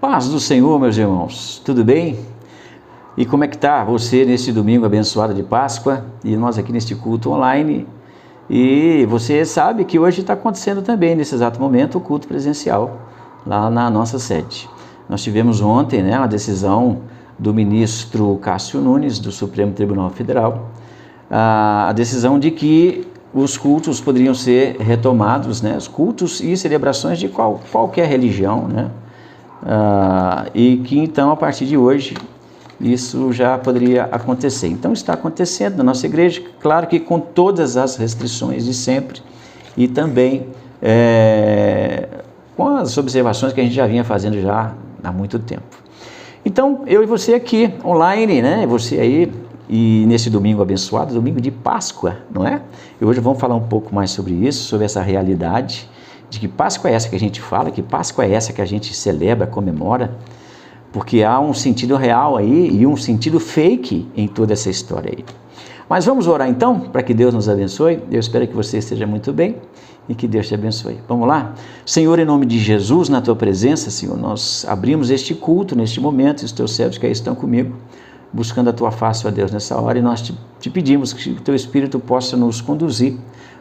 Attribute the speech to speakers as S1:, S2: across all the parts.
S1: Paz do Senhor, meus irmãos, tudo bem? E como é que está você nesse domingo abençoado de Páscoa e nós aqui neste culto online? E você sabe que hoje está acontecendo também, nesse exato momento, o culto presencial lá na nossa sede. Nós tivemos ontem, a decisão do ministro Cássio Nunes, do Supremo Tribunal Federal, a decisão de que os cultos poderiam ser retomados, os cultos e celebrações de qualquer religião, e que então a partir de hoje isso já poderia acontecer. Então está acontecendo na nossa igreja, claro que com todas as restrições de sempre e também com as observações que a gente já vinha fazendo já há muito tempo. Então eu e você aqui online, você aí, e nesse domingo abençoado, domingo de Páscoa, não é? E hoje vamos falar um pouco mais sobre isso, sobre essa realidade de que Páscoa é essa que a gente fala, que Páscoa é essa que a gente celebra, comemora, porque há um sentido real aí e um sentido fake em toda essa história aí. Mas vamos orar então, para que Deus nos abençoe. Eu espero que você esteja muito bem e que Deus te abençoe. Vamos lá? Senhor, em nome de Jesus, na tua presença, Senhor, nós abrimos este culto neste momento, os teus servos que aí estão comigo, buscando a tua face, ó Deus, nessa hora, e nós te pedimos que o teu Espírito possa nos conduzir,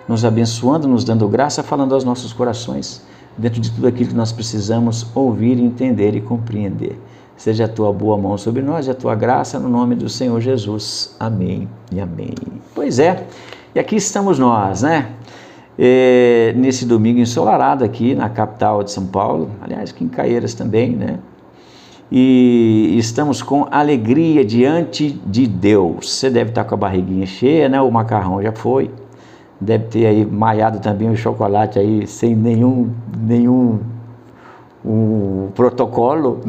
S1: nos abençoando, nos dando graça, falando aos nossos corações, dentro de tudo aquilo que nós precisamos ouvir, entender e compreender. Seja a tua boa mão sobre nós e a tua graça no nome do Senhor Jesus. Amém e amém. Pois é, e aqui estamos nós, nesse domingo ensolarado aqui na capital de São Paulo, aliás, aqui em Caieiras também, E estamos com alegria diante de Deus. Você deve estar com a barriguinha cheia, o macarrão já foi. Deve ter aí maiado também o chocolate aí sem nenhum protocolo,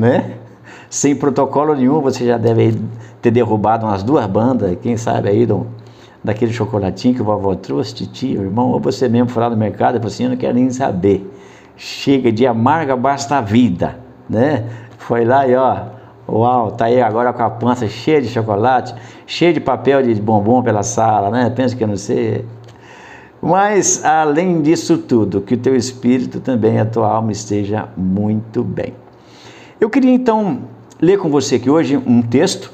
S1: Sem protocolo nenhum, você já deve ter derrubado umas 2 bandas, quem sabe aí daquele chocolatinho que o vovó trouxe, tio, irmão, ou você mesmo foi lá no mercado e falou assim, eu não quero nem saber. Chega de amarga, basta a vida, Foi lá e uau, tá aí agora com a pança cheia de chocolate, cheia de papel de bombom pela sala, Pensa que eu não sei. Mas, além disso tudo, que o teu espírito também, a tua alma esteja muito bem. Eu queria então ler com você aqui hoje um texto,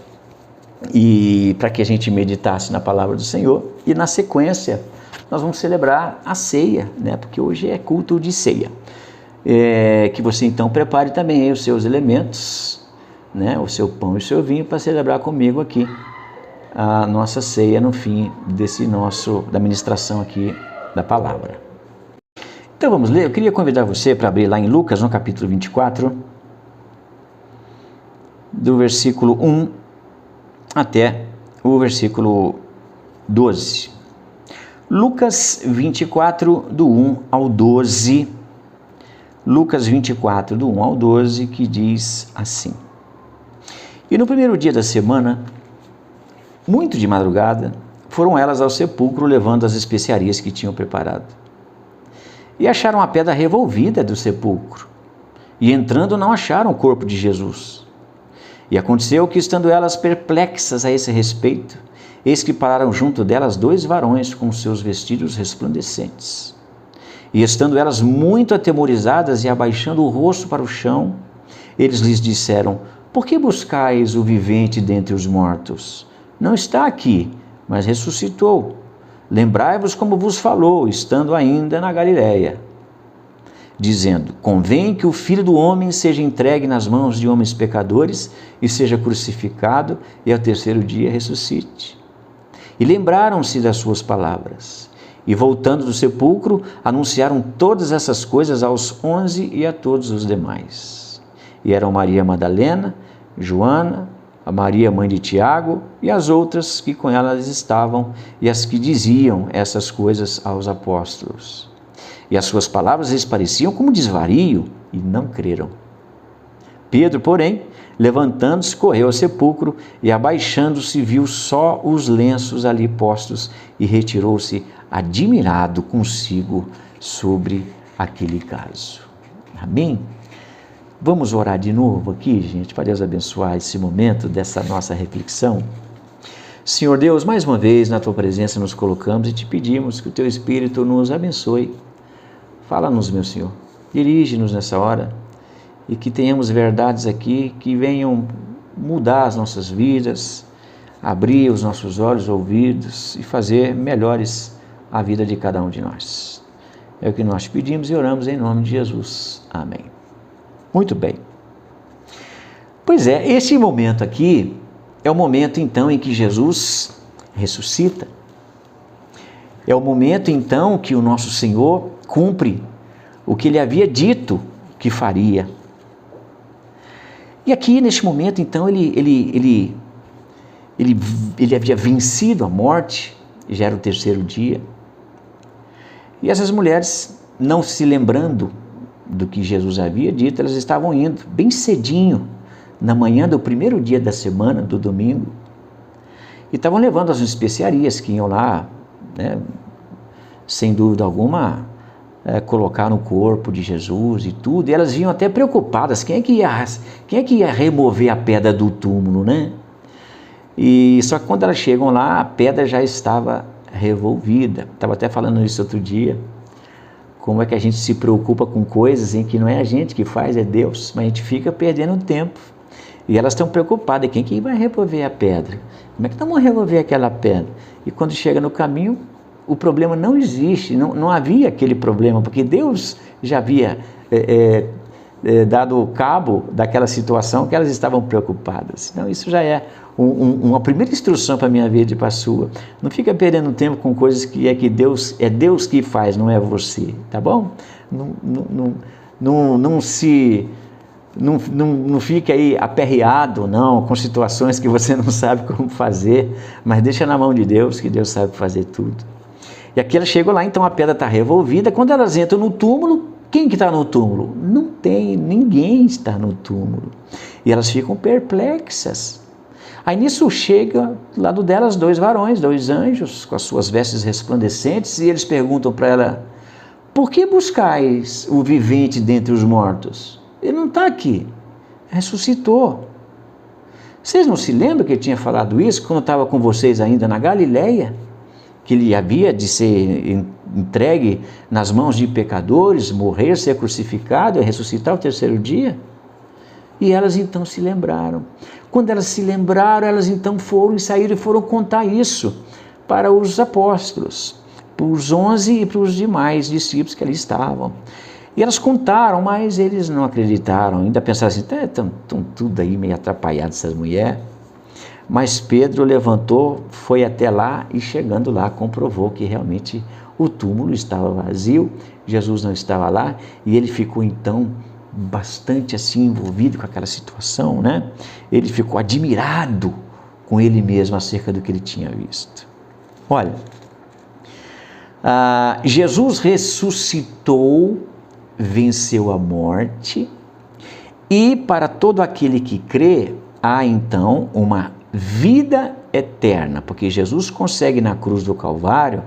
S1: e para que a gente meditasse na palavra do Senhor, e na sequência nós vamos celebrar a ceia, porque hoje é culto de ceia. Que você então prepare também aí os seus elementos, o seu pão e o seu vinho, para celebrar comigo aqui a nossa ceia no fim da ministração aqui da palavra. Então vamos ler. Eu queria convidar você para abrir lá em Lucas, no capítulo 24, do versículo 1 até o versículo 12. Lucas 24, do 1 ao 12. Lucas 24, do 1 ao 12, que diz assim: E no primeiro dia da semana, muito de madrugada, foram elas ao sepulcro levando as especiarias que tinham preparado. E acharam a pedra revolvida do sepulcro, e entrando não acharam o corpo de Jesus. E aconteceu que, estando elas perplexas a esse respeito, eis que pararam junto delas 2 varões com seus vestidos resplandecentes. E estando elas muito atemorizadas e abaixando o rosto para o chão, eles lhes disseram: Por que buscais o vivente dentre os mortos? Não está aqui, mas ressuscitou. Lembrai-vos como vos falou, estando ainda na Galiléia, dizendo: Convém que o Filho do Homem seja entregue nas mãos de homens pecadores e seja crucificado e ao 3º dia ressuscite. E lembraram-se das suas palavras. E voltando do sepulcro, anunciaram todas essas coisas aos 11 e a todos os demais. E eram Maria Madalena, Joana, a Maria, mãe de Tiago, e as outras que com elas estavam, e as que diziam essas coisas aos apóstolos. E as suas palavras lhes pareciam como desvario, e não creram. Pedro, porém, levantando-se, correu ao sepulcro, e abaixando-se, viu só os lenços ali postos, e retirou-se admirado consigo sobre aquele caso. Amém? Vamos orar de novo aqui, gente, para Deus abençoar esse momento dessa nossa reflexão. Senhor Deus, mais uma vez na Tua presença nos colocamos e te pedimos que o Teu Espírito nos abençoe. Fala-nos, meu Senhor, dirige-nos nessa hora e que tenhamos verdades aqui que venham mudar as nossas vidas, abrir os nossos olhos, ouvidos e fazer melhores a vida de cada um de nós. É o que nós pedimos e oramos em nome de Jesus. Amém. Muito bem. Pois é, esse momento aqui é o momento então em que Jesus ressuscita. É o momento então que o nosso Senhor cumpre o que ele havia dito que faria. E aqui neste momento então ele havia vencido a morte, já era o terceiro dia. E essas mulheres, não se lembrando do que Jesus havia dito, elas estavam indo bem cedinho, na manhã do primeiro dia da semana, do domingo, e estavam levando as especiarias que iam lá, né, sem dúvida alguma, colocar no corpo de Jesus e tudo, e elas vinham até preocupadas, quem é que ia remover a pedra do túmulo, né? E só que quando elas chegam lá, a pedra já estava revolvida. Estava até falando isso outro dia, como é que a gente se preocupa com coisas em que não é a gente que faz, é Deus, mas a gente fica perdendo tempo. E elas estão preocupadas, quem que vai remover a pedra? Como é que vamos remover aquela pedra? E quando chega no caminho, o problema não existe, não havia aquele problema, porque Deus já havia dado cabo daquela situação que elas estavam preocupadas. Então isso já é uma primeira instrução para a minha vida e para a sua. Não fica perdendo tempo com coisas que é Deus que faz, não é você, tá bom? Não fique aí aperreado, não, com situações que você não sabe como fazer, mas deixa na mão de Deus, que Deus sabe fazer tudo. E aqui elas chegam lá, então a pedra está revolvida. Quando elas entram no túmulo, quem que está no túmulo? Não tem, ninguém está no túmulo. E elas ficam perplexas. Aí nisso chega do lado delas dois varões, dois anjos, com as suas vestes resplandecentes, e eles perguntam para ela, por que buscais o vivente dentre os mortos? Ele não está aqui, ressuscitou. Vocês não se lembram que ele tinha falado isso quando estava com vocês ainda na Galileia? Que ele havia de ser entregue nas mãos de pecadores, morrer, ser crucificado e ressuscitar ao terceiro dia? E elas então se lembraram. Quando elas se lembraram, elas então foram e saíram e foram contar isso para os apóstolos, para os 11 e para os demais discípulos que ali estavam. E elas contaram, mas eles não acreditaram, ainda pensaram assim, estão tudo aí meio atrapalhados essas mulheres. Mas Pedro levantou, foi até lá e chegando lá comprovou que realmente o túmulo estava vazio, Jesus não estava lá e ele ficou então bastante assim envolvido com aquela situação, né? Ele ficou admirado com ele mesmo acerca do que ele tinha visto. Olha, Jesus ressuscitou, venceu a morte e para todo aquele que crê há então uma vida eterna, porque Jesus consegue na cruz do Calvário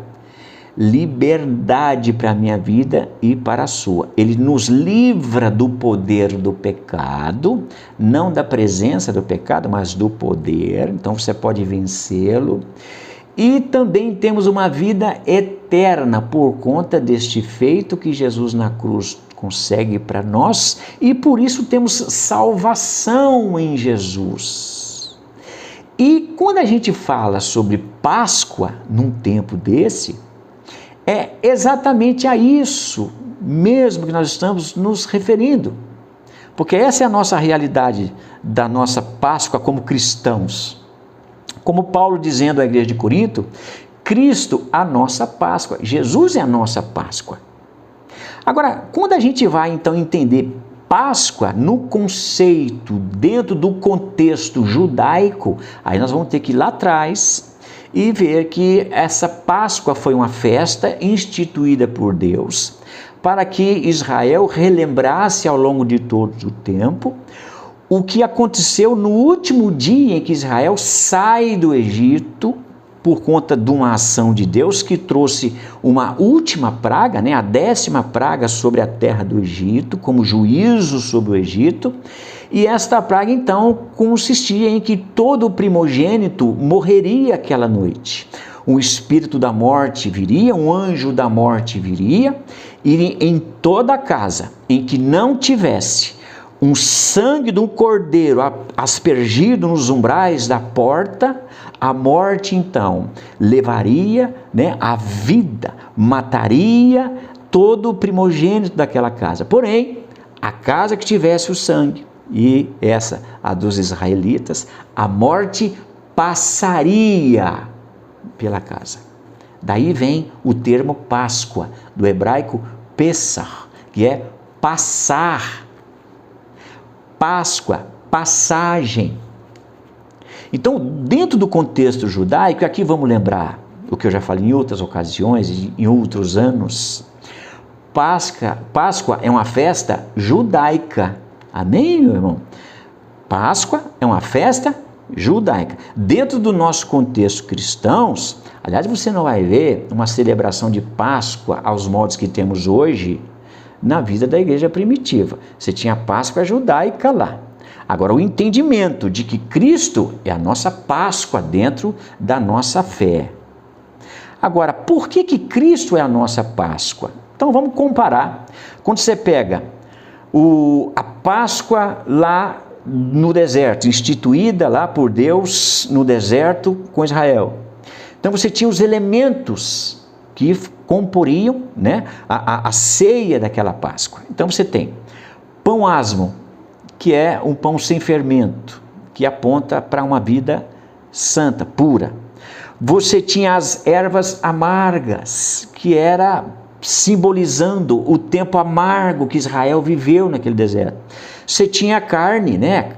S1: liberdade para a minha vida e para a sua. Ele nos livra do poder do pecado, não da presença do pecado, mas do poder, então você pode vencê-lo. E também temos uma vida eterna por conta deste feito que Jesus na cruz consegue para nós, e por isso temos salvação em Jesus. E quando a gente fala sobre Páscoa num tempo desse, é exatamente a isso mesmo que nós estamos nos referindo, porque essa é a nossa realidade da nossa Páscoa como cristãos. Como Paulo dizendo à igreja de Corinto, Cristo a nossa Páscoa, Jesus é a nossa Páscoa. Agora, quando a gente vai então entender Páscoa no conceito, dentro do contexto judaico, aí nós vamos ter que ir lá atrás e ver que essa Páscoa foi uma festa instituída por Deus para que Israel relembrasse ao longo de todo o tempo o que aconteceu no último dia em que Israel sai do Egito por conta de uma ação de Deus que trouxe uma última praga, a 10ª praga sobre a terra do Egito, como juízo sobre o Egito, e esta praga então consistia em que todo primogênito morreria aquela noite. Um espírito da morte viria, um anjo da morte viria, e em toda casa em que não tivesse um sangue de um cordeiro aspergido nos umbrais da porta, a morte então levaria, né, a vida, mataria todo o primogênito daquela casa. Porém, a casa que tivesse o sangue, e essa, a dos israelitas, a morte passaria pela casa. Daí vem o termo Páscoa, do hebraico Pesach, que é passar. Páscoa, passagem. Então, dentro do contexto judaico, aqui vamos lembrar o que eu já falei em outras ocasiões, em outros anos. Páscoa é uma festa judaica. Amém, meu irmão? Páscoa é uma festa judaica. Dentro do nosso contexto cristãos, aliás, você não vai ver uma celebração de Páscoa aos moldes que temos hoje na vida da igreja primitiva. Você tinha a Páscoa judaica lá. Agora, o entendimento de que Cristo é a nossa Páscoa dentro da nossa fé. Agora, por que Cristo é a nossa Páscoa? Então, vamos comparar. Quando você pega a Páscoa lá no deserto, instituída lá por Deus no deserto com Israel. Então, você tinha os elementos que comporiam, né, a ceia daquela Páscoa. Então, você tem pão asmo, que é um pão sem fermento, que aponta para uma vida santa, pura. Você tinha as ervas amargas, que era simbolizando o tempo amargo que Israel viveu naquele deserto. Você tinha a carne, né,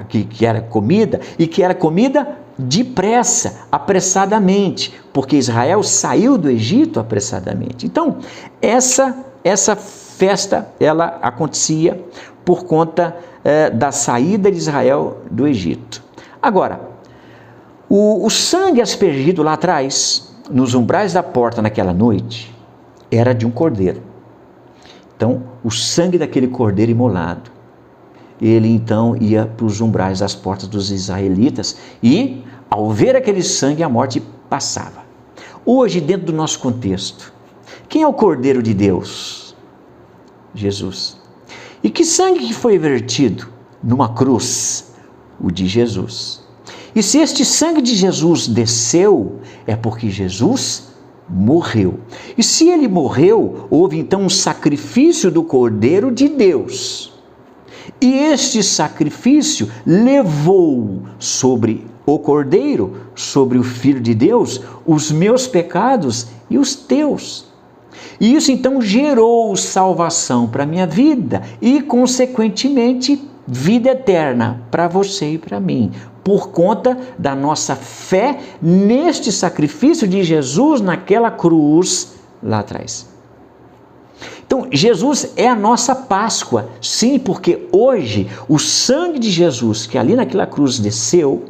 S1: que era comida, e que era comida depressa, apressadamente, porque Israel saiu do Egito apressadamente. Então, essa festa, ela acontecia por conta da saída de Israel do Egito. Agora, o sangue aspergido lá atrás, nos umbrais da porta naquela noite, era de um cordeiro. Então, o sangue daquele cordeiro imolado, ele então ia para os umbrais das portas dos israelitas e, ao ver aquele sangue, a morte passava. Hoje, dentro do nosso contexto, quem é o Cordeiro de Deus? Jesus. E que sangue que foi vertido numa cruz? O de Jesus. E se este sangue de Jesus desceu, é porque Jesus morreu. E se ele morreu, houve então um sacrifício do Cordeiro de Deus. E este sacrifício levou sobre o Cordeiro, sobre o Filho de Deus, os meus pecados e os teus. E isso então gerou salvação para a minha vida e, consequentemente, vida eterna para você e para mim, por conta da nossa fé neste sacrifício de Jesus naquela cruz lá atrás. Então, Jesus é a nossa Páscoa, sim, porque hoje o sangue de Jesus que ali naquela cruz desceu,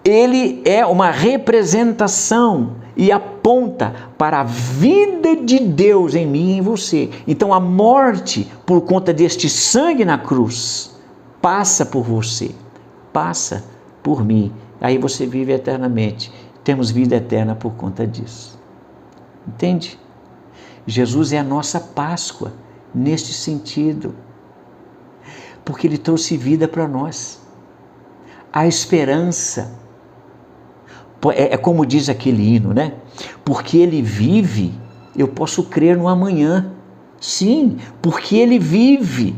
S1: ele é uma representação e aponta para a vida de Deus em mim e em você. Então, a morte por conta deste sangue na cruz passa por você, passa por mim. Aí você vive eternamente. Temos vida eterna por conta disso. Entende? Jesus é a nossa Páscoa neste sentido, porque ele trouxe vida para nós, a esperança. É como diz aquele hino, né? Porque ele vive, eu posso crer no amanhã. Sim, porque ele vive,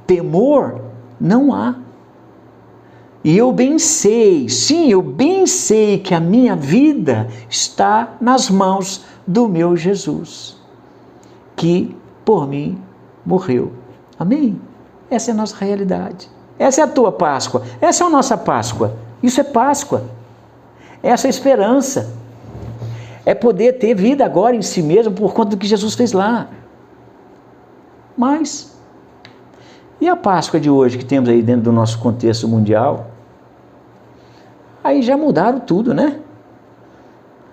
S1: temor não há. E eu bem sei, sim, eu bem sei que a minha vida está nas mãos do meu Jesus, que por mim morreu. Amém? Essa é a nossa realidade. Essa é a tua Páscoa. Essa é a nossa Páscoa. Isso é Páscoa. Essa é a esperança. É poder ter vida agora em si mesmo por conta do que Jesus fez lá. Mas, e a Páscoa de hoje que temos aí dentro do nosso contexto mundial? Aí já mudaram tudo, né?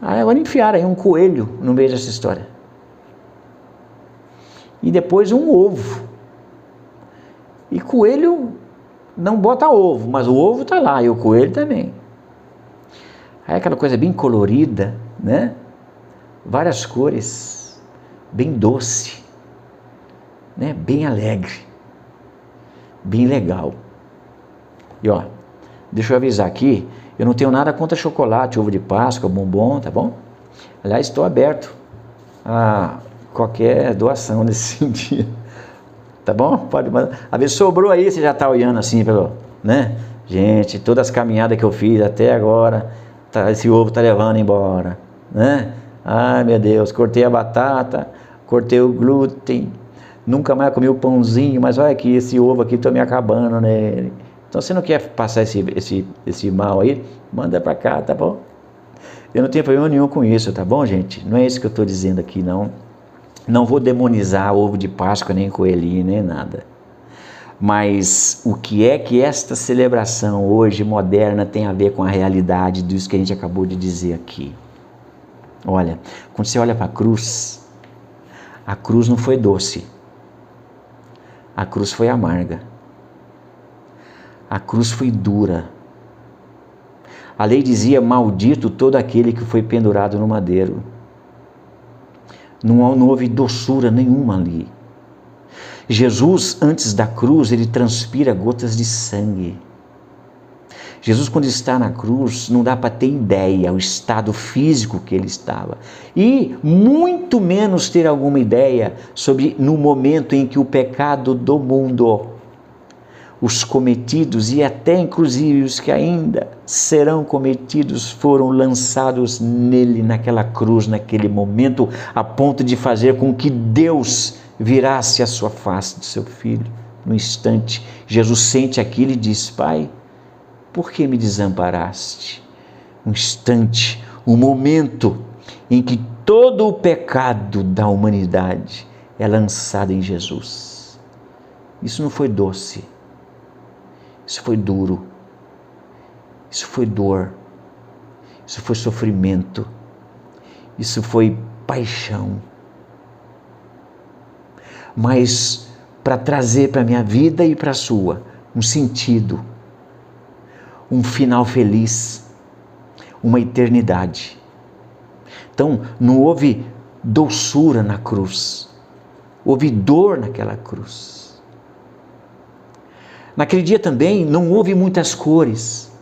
S1: Aí agora enfiaram aí um coelho no meio dessa história. E depois um ovo. E coelho não bota ovo, mas o ovo está lá e o coelho também. Aí aquela coisa bem colorida, né? Várias cores, bem doce, né? Bem alegre. bem legal. E ó, deixa eu avisar aqui, eu não tenho nada contra chocolate, ovo de Páscoa, bombom, tá bom? Aliás, estou aberto a qualquer doação nesse sentido, tá bom? Pode mandar. A ver, sobrou aí, você já está olhando assim, né? Gente, todas as caminhadas que eu fiz até agora, esse ovo está levando embora, né? Ai, meu Deus, cortei a batata, cortei o glúten, nunca mais comi o pãozinho, mas olha aqui, esse ovo aqui, estou me acabando nele. Então, você não quer passar esse mal aí? Manda para cá, tá bom? Eu não tenho problema nenhum com isso, tá bom, gente? Não é isso que eu estou dizendo aqui, não. Não vou demonizar ovo de Páscoa, nem coelhinho, nem nada. Mas o que é que esta celebração hoje moderna tem a ver com a realidade disso que a gente acabou de dizer aqui? Olha, quando você olha para a cruz não foi doce. A cruz foi amarga. A cruz foi dura. A lei dizia: maldito todo aquele que foi pendurado no madeiro. Não houve doçura nenhuma ali. Jesus, antes da cruz, ele transpira gotas de sangue. Jesus, quando está na cruz, não dá para ter ideia o estado físico que ele estava. E muito menos ter alguma ideia sobre no momento em que o pecado do mundo, os cometidos e até inclusive os que ainda serão cometidos, foram lançados nele, naquela cruz, naquele momento, a ponto de fazer com que Deus virasse a sua face do seu filho. No instante, Jesus sente aquilo e diz: Pai, por que me desamparaste? Um instante, um momento em que todo o pecado da humanidade é lançado em Jesus. Isso não foi doce. Isso foi duro, isso foi dor, isso foi sofrimento, isso foi paixão. Mas para trazer para a minha vida e para a sua um sentido, um final feliz, uma eternidade. Então não houve doçura na cruz, houve dor naquela cruz. Naquele dia também não houve muitas cores.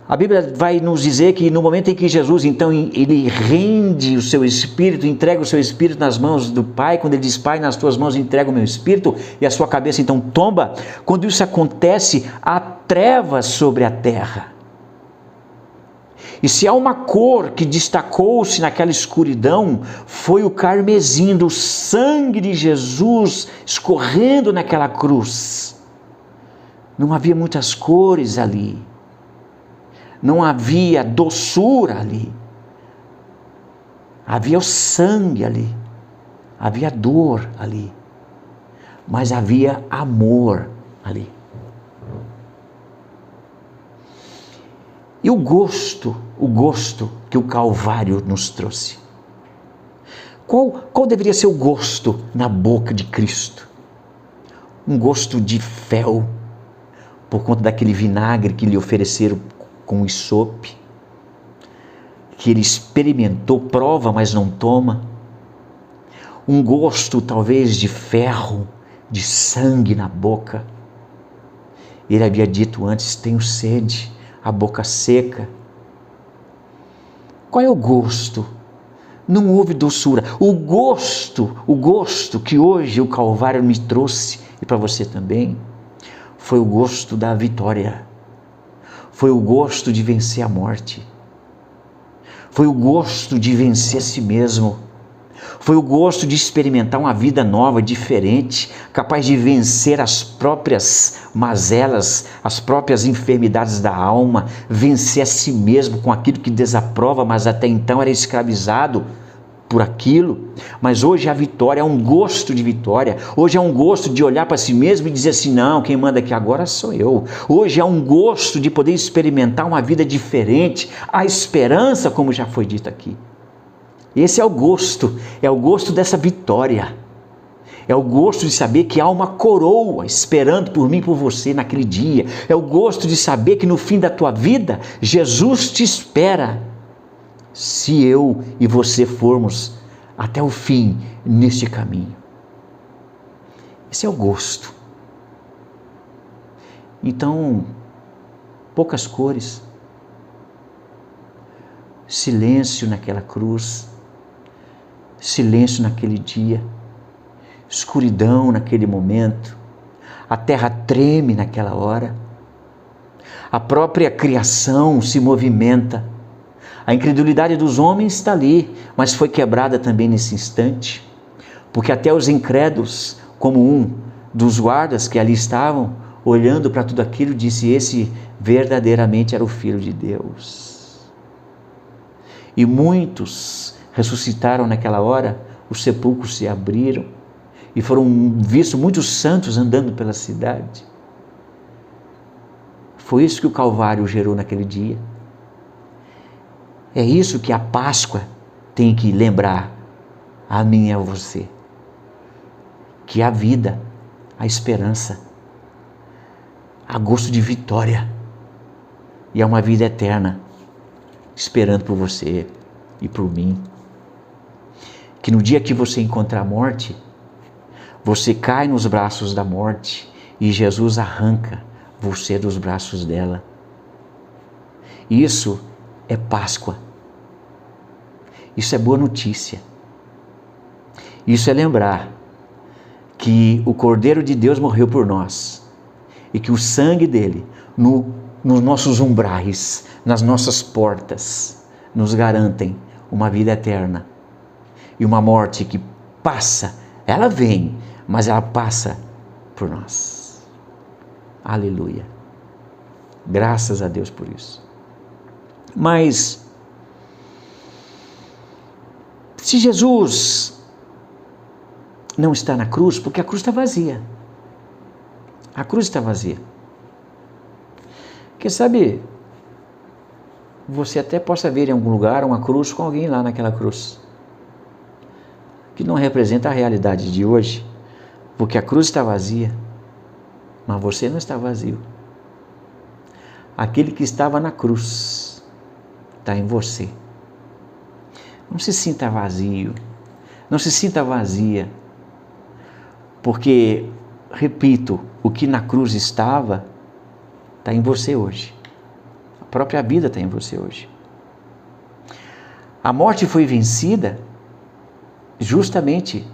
S1: A Bíblia vai nos dizer que no momento em que Jesus, então, ele rende o seu Espírito, entrega o seu Espírito nas mãos do Pai, quando ele diz: Pai, nas tuas mãos entrego o meu Espírito, e a sua cabeça então tomba, quando isso acontece, há trevas sobre a terra. E se há uma cor que destacou-se naquela escuridão, foi o carmesim do sangue de Jesus escorrendo naquela cruz. Não havia muitas cores ali, não havia doçura ali, havia o sangue ali, havia dor ali, mas havia amor ali. E o gosto que o Calvário nos trouxe. Qual deveria ser o gosto na boca de Cristo? Um gosto de fel, por conta daquele vinagre que lhe ofereceram com isope, que ele experimentou, prova, mas não toma. Um gosto talvez de ferro, de sangue na boca. Ele havia dito antes: tenho sede, a boca seca. Qual é o gosto? Não houve doçura. O gosto que hoje o Calvário me trouxe, e para você também, foi o gosto da vitória. Foi o gosto de vencer a morte. Foi o gosto de vencer a si mesmo. Foi o gosto de experimentar uma vida nova, diferente, capaz de vencer as próprias mazelas, as próprias enfermidades da alma, vencer a si mesmo com aquilo que desaprova, mas até então era escravizado por aquilo. Mas hoje a vitória é um gosto de vitória. Hoje é um gosto de olhar para si mesmo e dizer assim: não, quem manda aqui agora sou eu. Hoje é um gosto de poder experimentar uma vida diferente, a esperança, como já foi dito aqui. Esse é o gosto dessa vitória, é o gosto de saber que há uma coroa esperando por mim e por você naquele dia, é o gosto de saber que no fim da tua vida, Jesus te espera, se eu e você formos até o fim neste caminho. Esse é o gosto, Então, poucas cores, silêncio naquela cruz, silêncio naquele dia, escuridão naquele momento, a terra treme naquela hora, a própria criação se movimenta, a incredulidade dos homens está ali, mas foi quebrada também nesse instante, porque até os incrédulos, como um dos guardas que ali estavam, olhando para tudo aquilo, disse: esse verdadeiramente era o Filho de Deus. E muitos ressuscitaram naquela hora, os sepulcros se abriram, e foram vistos muitos santos andando pela cidade. Foi isso que o Calvário gerou naquele dia. É isso que a Páscoa tem que lembrar a mim e a você. Que a vida, a esperança, há gosto de vitória. E é uma vida eterna, esperando por você e por mim. Que no dia que você encontrar a morte, você cai nos braços da morte e Jesus arranca você dos braços dela. Isso é Páscoa. Isso é boa notícia. Isso é lembrar que o Cordeiro de Deus morreu por nós e que o sangue dele nos nossos umbrais, nas nossas portas, nos garantem uma vida eterna e uma morte que passa, ela vem, mas ela passa por nós. Aleluia. Graças a Deus por isso. Mas se Jesus não está na cruz, porque a cruz está vazia. A cruz está vazia. Quem sabe você até possa ver em algum lugar uma cruz com alguém lá naquela cruz, que não representa a realidade de hoje, porque a cruz está vazia, mas você não está vazio. Aquele que estava na cruz está em você. Não se sinta vazio, não se sinta vazia, porque, repito, o que na cruz estava, está em você hoje. A própria vida está em você hoje. A morte foi vencida justamente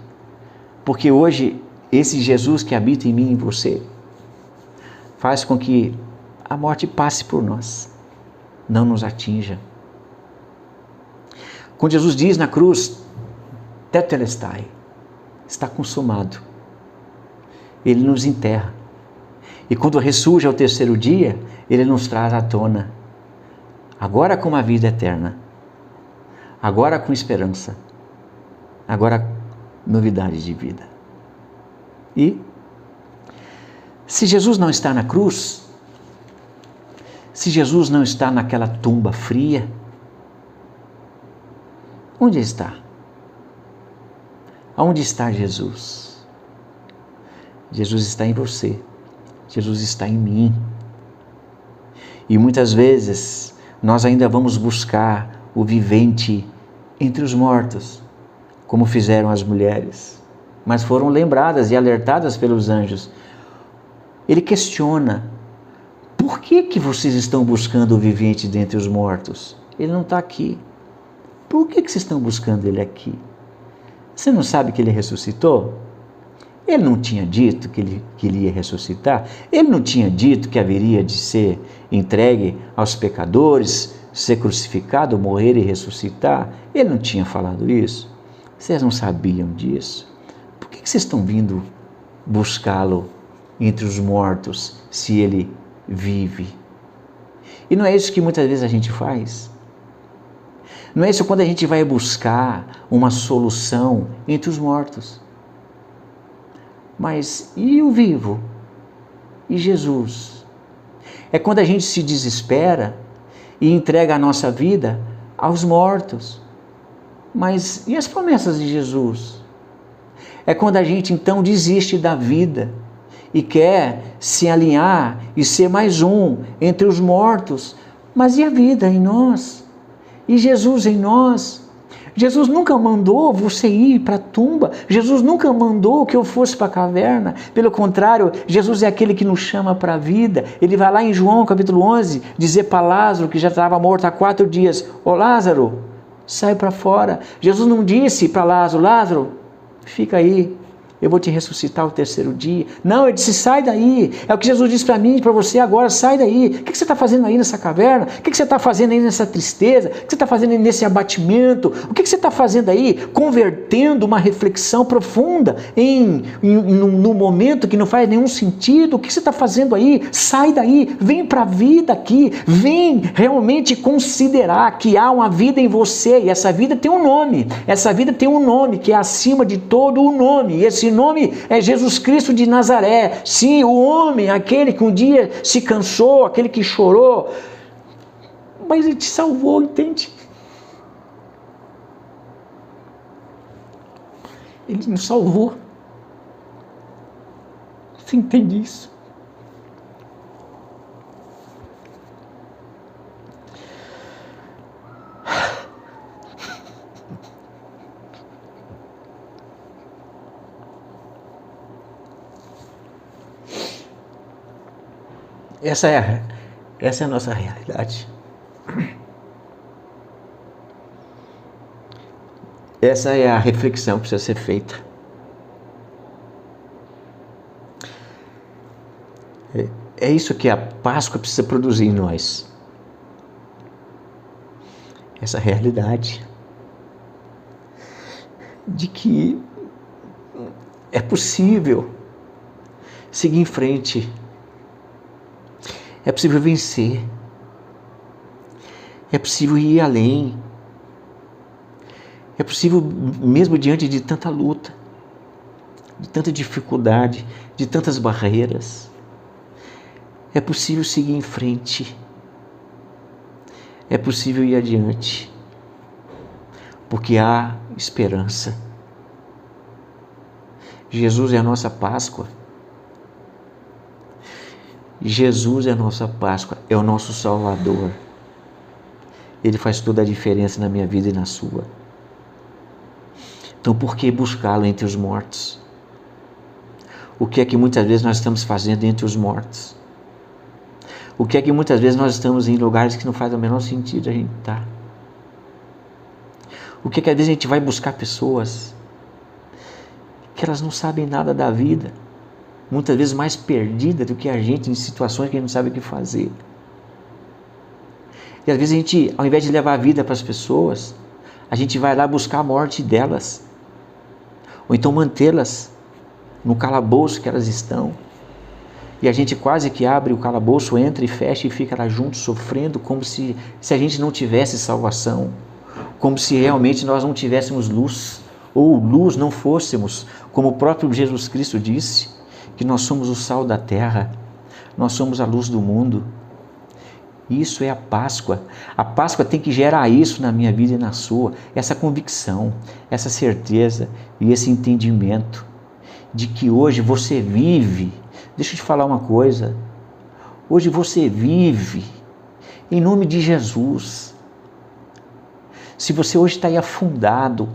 S1: porque hoje esse Jesus que habita em mim e em você faz com que a morte passe por nós, não nos atinja. Quando Jesus diz na cruz, tetelestai, está consumado, ele nos enterra. E quando ressurge ao terceiro dia, ele nos traz à tona, agora com uma vida eterna, agora com esperança, agora novidade de vida. E se Jesus não está na cruz, se Jesus não está naquela tumba fria, onde está? Aonde está Jesus? Jesus está em você, Jesus está em mim. E muitas vezes nós ainda vamos buscar o vivente entre os mortos, como fizeram as mulheres, mas foram lembradas e alertadas pelos anjos. Ele questiona: por que vocês estão buscando o vivente dentre os mortos? Ele não está aqui. Por que vocês estão buscando ele aqui? Você não sabe que ele ressuscitou? Ele não tinha dito que ele ia ressuscitar? Ele não tinha dito que haveria de ser entregue aos pecadores, ser crucificado, morrer e ressuscitar? Ele não tinha falado isso? Vocês não sabiam disso? Por que vocês estão vindo buscá-lo entre os mortos se ele vive? E não é isso que muitas vezes a gente faz? Não é isso quando a gente vai buscar uma solução entre os mortos? Mas e o vivo? E Jesus? É quando a gente se desespera e entrega a nossa vida aos mortos. Mas e as promessas de Jesus? É quando a gente então desiste da vida e quer se alinhar e ser mais um entre os mortos. Mas e a vida em nós? E Jesus em nós? Jesus nunca mandou você ir para a tumba. Jesus nunca mandou que eu fosse para a caverna. Pelo contrário, Jesus é aquele que nos chama para a vida. Ele vai lá em João capítulo 11 dizer para Lázaro, que já estava morto há 4 dias: ô Lázaro, sai para fora. Jesus não disse para Lázaro: Lázaro, fica aí, eu vou te ressuscitar ao 3º dia. Não, ele disse: sai daí. É o que Jesus disse para mim e para você agora: sai daí. O que você está fazendo aí nessa caverna? O que você está fazendo aí nessa tristeza? O que você está fazendo aí nesse abatimento? O que você está fazendo aí? Convertendo uma reflexão profunda num momento que não faz nenhum sentido. O que você está fazendo aí? Sai daí, vem para a vida aqui, vem realmente considerar que há uma vida em você, e essa vida tem um nome. Essa vida tem um nome que é acima de todo o nome, e esse nome é Jesus Cristo de Nazaré. Sim, o homem, aquele que um dia se cansou, aquele que chorou, mas ele te salvou, entende? Ele nos salvou. Você entende isso? Essa é a nossa realidade. Essa é a reflexão que precisa ser feita. É isso que a Páscoa precisa produzir em nós. Essa realidade de que é possível seguir em frente. É possível vencer. É possível ir além. É possível, mesmo diante de tanta luta, de tanta dificuldade, de tantas barreiras, é possível seguir em frente. É possível ir adiante. Porque há esperança. Jesus é a nossa Páscoa. Jesus é a nossa Páscoa, é o nosso Salvador. Ele faz toda a diferença na minha vida e na sua. Então, por que buscá-lo entre os mortos? O que é que muitas vezes nós estamos fazendo entre os mortos? O que é que muitas vezes nós estamos em lugares que não faz o menor sentido a gente estar? O que é que às vezes a gente vai buscar pessoas que elas não sabem nada da vida? Muitas vezes mais perdida do que a gente, em situações que a gente não sabe o que fazer. E às vezes a gente, ao invés de levar a vida para as pessoas, a gente vai lá buscar a morte delas, ou então mantê-las no calabouço que elas estão, e a gente quase que abre o calabouço, entra e fecha e fica lá junto sofrendo, como se a gente não tivesse salvação, como se realmente nós não tivéssemos luz, ou luz não fôssemos, como o próprio Jesus Cristo disse, que nós somos o sal da terra, nós somos a luz do mundo. Isso é a Páscoa. A Páscoa tem que gerar isso na minha vida e na sua, essa convicção, essa certeza e esse entendimento de que hoje você vive. Deixa eu te falar uma coisa, hoje você vive em nome de Jesus. Se você hoje está aí afundado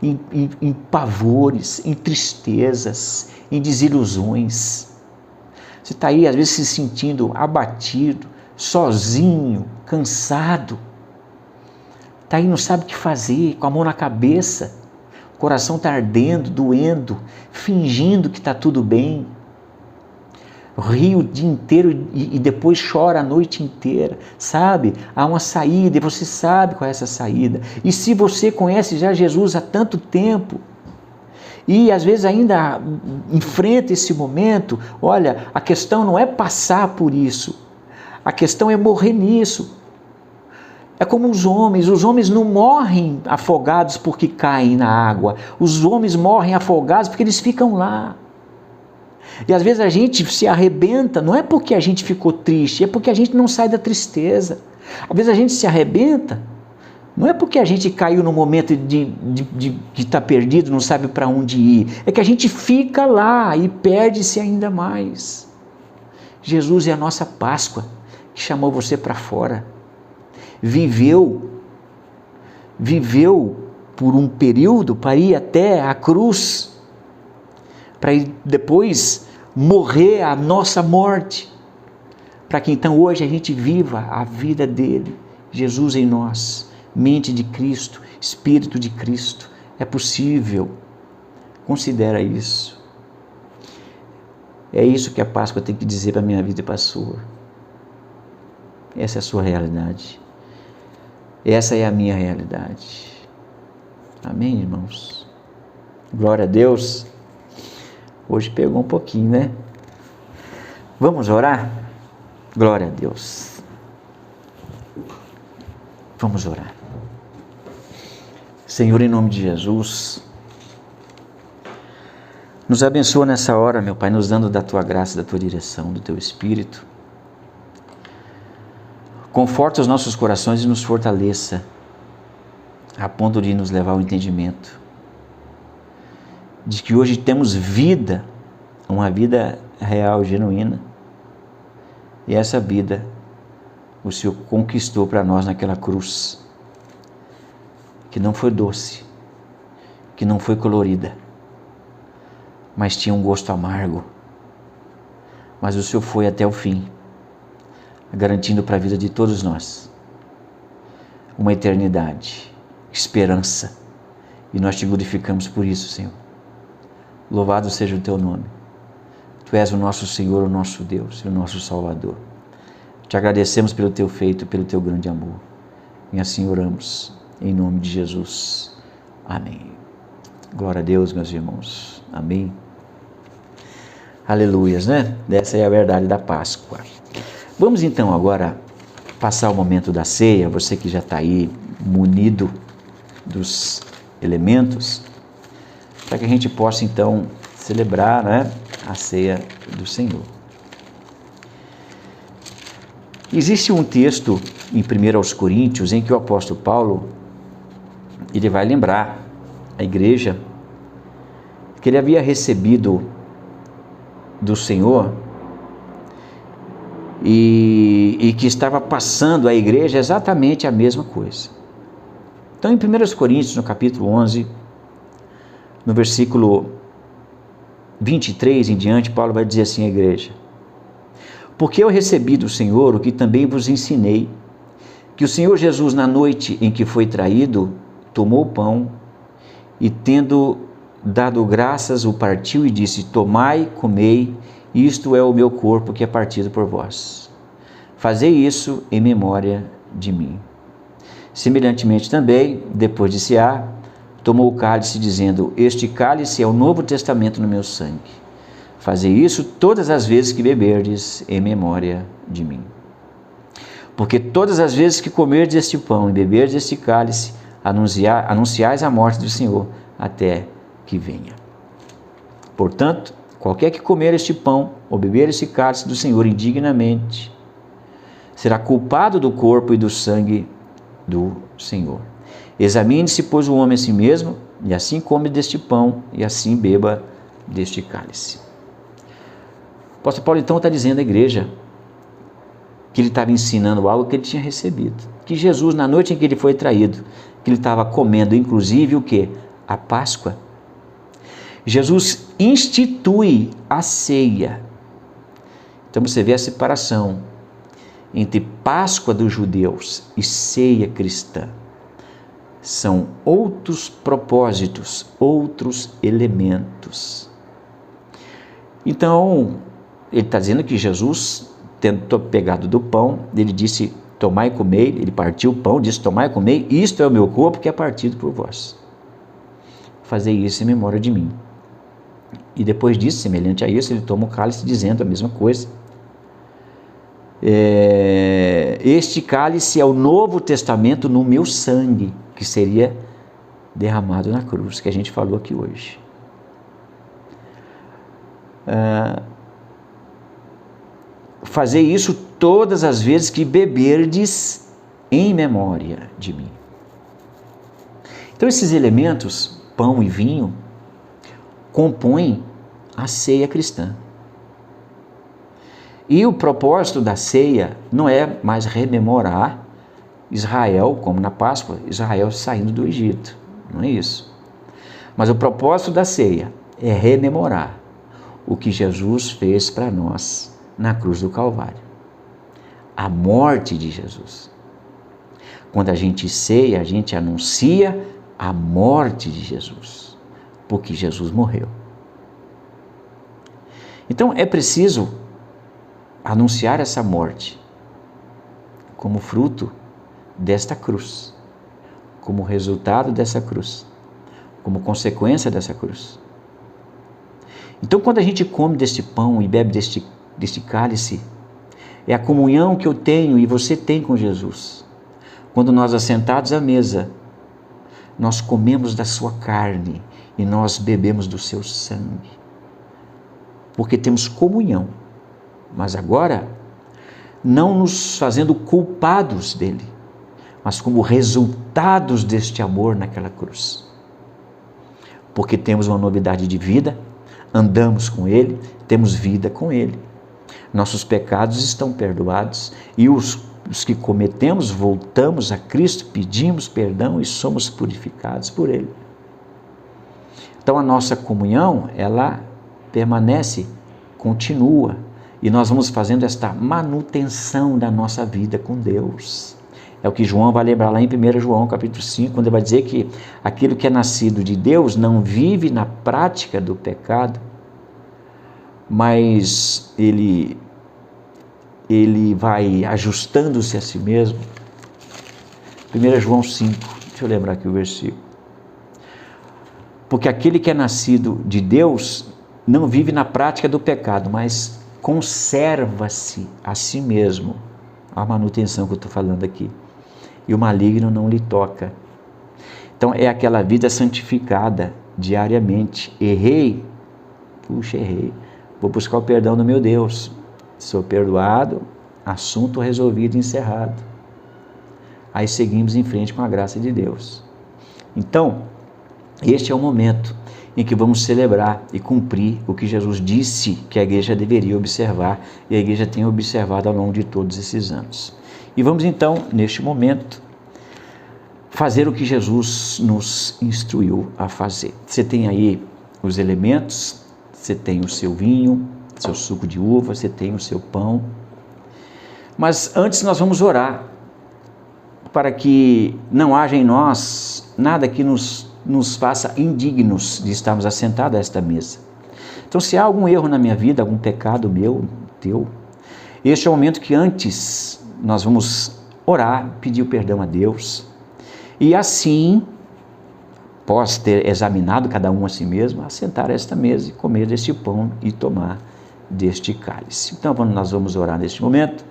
S1: em pavores, em tristezas, em desilusões, você está aí às vezes se sentindo abatido, sozinho, cansado, está aí, não sabe o que fazer, com a mão na cabeça, o coração está ardendo, doendo, fingindo que está tudo bem, ri o dia inteiro e depois chora a noite inteira, sabe? Há uma saída e você sabe qual é essa saída. E se você conhece já Jesus há tanto tempo, e às vezes ainda enfrenta esse momento, olha, a questão não é passar por isso, a questão é morrer nisso. É como os homens não morrem afogados porque caem na água, os homens morrem afogados porque eles ficam lá. E às vezes a gente se arrebenta, não é porque a gente ficou triste, é porque a gente não sai da tristeza. Às vezes a gente se arrebenta, não é porque a gente caiu no momento de estar perdido, não sabe para onde ir. É que a gente fica lá e perde-se ainda mais. Jesus é a nossa Páscoa, que chamou você para fora. Viveu por um período para ir até a cruz, para depois morrer a nossa morte, para que então hoje a gente viva a vida dele, Jesus em nós, mente de Cristo, Espírito de Cristo. É possível, considera isso. É isso que a Páscoa tem que dizer para a minha vida e para a sua. Essa é a sua realidade. Essa é a minha realidade. Amém, irmãos? Glória a Deus. Hoje pegou um pouquinho, né? Vamos orar? Glória a Deus. Vamos orar. Senhor, em nome de Jesus, nos abençoa nessa hora, meu Pai, nos dando da Tua graça, da Tua direção, do Teu Espírito. Conforta os nossos corações e nos fortaleça, a ponto de nos levar ao entendimento de que hoje temos vida, uma vida real, genuína, e essa vida o Senhor conquistou para nós naquela cruz, que não foi doce, que não foi colorida, mas tinha um gosto amargo. Mas o Senhor foi até o fim, garantindo para a vida de todos nós uma eternidade, esperança, e nós te glorificamos por isso, Senhor. Louvado seja o teu nome. Tu és o nosso Senhor, o nosso Deus e o nosso Salvador. Te agradecemos pelo teu feito, pelo teu grande amor. E assim oramos, em nome de Jesus. Amém. Glória a Deus, meus irmãos. Amém. Aleluias, né? Essa é a verdade da Páscoa. Vamos então agora passar o momento da ceia. Você que já está aí munido dos elementos, para que a gente possa então celebrar, né, a ceia do Senhor. Existe um texto em 1 Coríntios em que o apóstolo Paulo ele vai lembrar a igreja que ele havia recebido do Senhor e que estava passando à igreja exatamente a mesma coisa. Então, em 1 Coríntios, no capítulo 11, no versículo 23 em diante, Paulo vai dizer assim à igreja: porque eu recebi do Senhor o que também vos ensinei, que o Senhor Jesus, na noite em que foi traído, tomou o pão e, tendo dado graças, o partiu e disse: tomai, comei, isto é o meu corpo que é partido por vós. Fazei isso em memória de mim. Semelhantemente também, depois de cear, tomou o cálice, dizendo: este cálice é o novo testamento no meu sangue. Fazei isso todas as vezes que beberdes em memória de mim. Porque todas as vezes que comerdes este pão e beberdes este cálice, anunciais a morte do Senhor até que venha. Portanto, qualquer que comer este pão ou beber este cálice do Senhor indignamente, será culpado do corpo e do sangue do Senhor. Examine-se, pois, o homem a si mesmo, e assim come deste pão, e assim beba deste cálice. O apóstolo Paulo então está dizendo à igreja que ele estava ensinando algo que ele tinha recebido, que Jesus, na noite em que ele foi traído, que ele estava comendo, inclusive, o que? A Páscoa. Jesus institui a ceia. Então você vê a separação entre Páscoa dos judeus e ceia cristã. São outros propósitos, outros elementos. Então, ele está dizendo que Jesus, tendo pegado do pão, ele disse: tomai e comei. Ele partiu o pão, disse: tomai e comei, isto é o meu corpo que é partido por vós. Fazei isso em memória de mim. E depois disso, semelhante a isso, ele toma o cálice dizendo a mesma coisa. Este cálice é o novo testamento no meu sangue, que seria derramado na cruz, que a gente falou aqui hoje. Fazei isso todas as vezes que beberdes em memória de mim. Então esses elementos, pão e vinho, compõem a ceia cristã. E o propósito da ceia não é mais rememorar Israel, como na Páscoa, Israel saindo do Egito. não é isso. Mas o propósito da ceia é rememorar o que Jesus fez para nós na cruz do Calvário. A morte de Jesus. Quando a gente ceia, a gente anuncia a morte de Jesus, porque Jesus morreu. Então é preciso anunciar essa morte como fruto desta cruz, como resultado dessa cruz, como consequência dessa cruz. Então, quando a gente come deste pão e bebe deste cálice, é a comunhão que eu tenho e você tem com Jesus. Quando nós, assentados à mesa, nós comemos da sua carne e nós bebemos do seu sangue, porque temos comunhão, mas agora não nos fazendo culpados dele, mas como resultados deste amor naquela cruz, porque temos uma novidade de vida, andamos com ele, temos vida com ele, nossos pecados estão perdoados e os que cometemos, voltamos a Cristo, pedimos perdão e somos purificados por ele. Então a nossa comunhão, ela permanece, continua, e nós vamos fazendo esta manutenção da nossa vida com Deus. É o que João vai lembrar lá em 1 João capítulo 5, quando ele vai dizer que aquilo que é nascido de Deus não vive na prática do pecado, mas ele vai ajustando-se a si mesmo. 1 João 5, deixa eu lembrar aqui o versículo. Porque aquele que é nascido de Deus não vive na prática do pecado, mas conserva-se a si mesmo. A manutenção que eu estou falando aqui. E o maligno não lhe toca. Então é aquela vida santificada diariamente. Errei, vou buscar o perdão do meu Deus. Sou perdoado, assunto resolvido e encerrado. Aí seguimos em frente com a graça de Deus. Então, este é o momento em que vamos celebrar e cumprir o que Jesus disse que a igreja deveria observar, e a igreja tem observado ao longo de todos esses anos. E vamos então, neste momento, fazer o que Jesus nos instruiu a fazer. Você tem aí os elementos, você tem o seu vinho, seu suco de uva, você tem o seu pão. Mas antes nós vamos orar para que não haja em nós nada que nos faça indignos de estarmos assentados a esta mesa. Então, se há algum erro na minha vida, algum pecado meu, teu, este é o momento que antes nós vamos orar, pedir o perdão a Deus, e assim, após ter examinado cada um a si mesmo, assentar a esta mesa e comer deste pão e tomar deste cálice. Então nós vamos orar neste momento.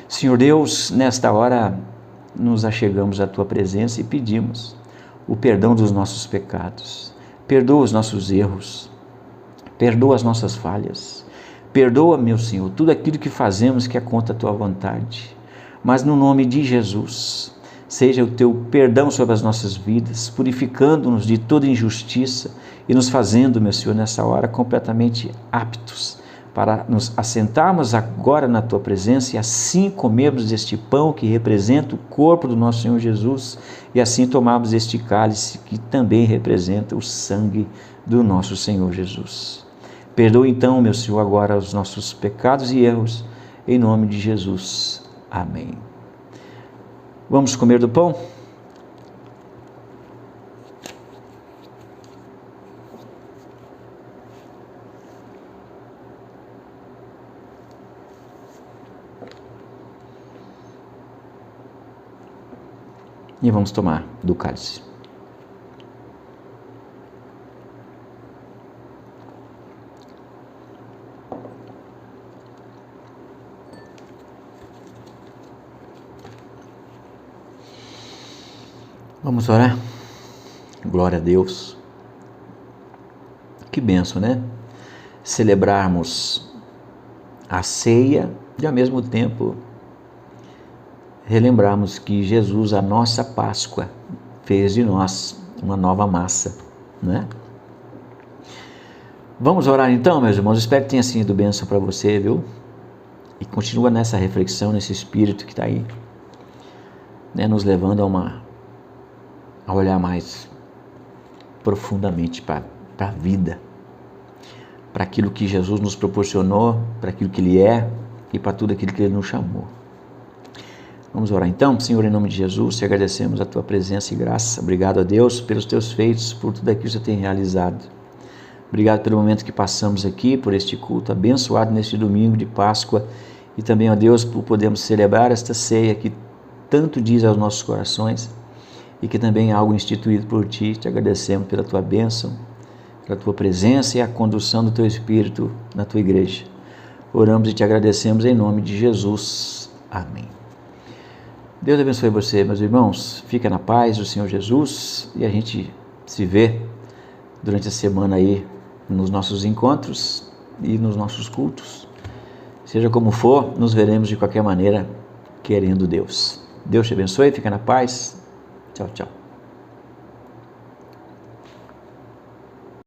S1: Senhor Deus, nesta hora nos achegamos à tua presença e pedimos o perdão dos nossos pecados, perdoa os nossos erros, perdoa as nossas falhas, perdoa, meu Senhor, tudo aquilo que fazemos que é contra a tua vontade, mas no nome de Jesus, seja o teu perdão sobre as nossas vidas, purificando-nos de toda injustiça e nos fazendo, meu Senhor, nessa hora completamente aptos para nos assentarmos agora na tua presença e assim comermos deste pão que representa o corpo do nosso Senhor Jesus e assim tomarmos este cálice que também representa o sangue do nosso Senhor Jesus. Perdoa então, meu Senhor, agora os nossos pecados e erros, em nome de Jesus. Amém. Vamos comer do pão? E vamos tomar do cálice. Vamos orar? Glória a Deus. Que bênção, né? Celebrarmos a ceia e ao mesmo tempo relembrarmos que Jesus, a nossa Páscoa, fez de nós uma nova massa, né? Vamos orar então, meus irmãos. Espero que tenha sido bênção para você, viu? E continua nessa reflexão, nesse espírito que está aí, né? Nos levando a olhar mais profundamente para a vida, para aquilo que Jesus nos proporcionou, para aquilo que Ele é e para tudo aquilo que Ele nos chamou. Vamos orar então. Senhor, em nome de Jesus, te agradecemos a tua presença e graça. Obrigado a Deus pelos teus feitos, por tudo aquilo que você tem realizado. Obrigado pelo momento que passamos aqui, por este culto abençoado neste domingo de Páscoa e também, ó Deus, por podermos celebrar esta ceia que tanto diz aos nossos corações e que também é algo instituído por Ti. Te agradecemos pela Tua bênção, pela Tua presença e a condução do Teu Espírito na Tua igreja. Oramos e Te agradecemos em nome de Jesus. Amém. Deus abençoe você, meus irmãos. Fica na paz do Senhor Jesus e a gente se vê durante a semana aí nos nossos encontros e nos nossos cultos. Seja como for, nos veremos de qualquer maneira, querendo Deus. Deus te abençoe, fica na paz. Tchau, tchau.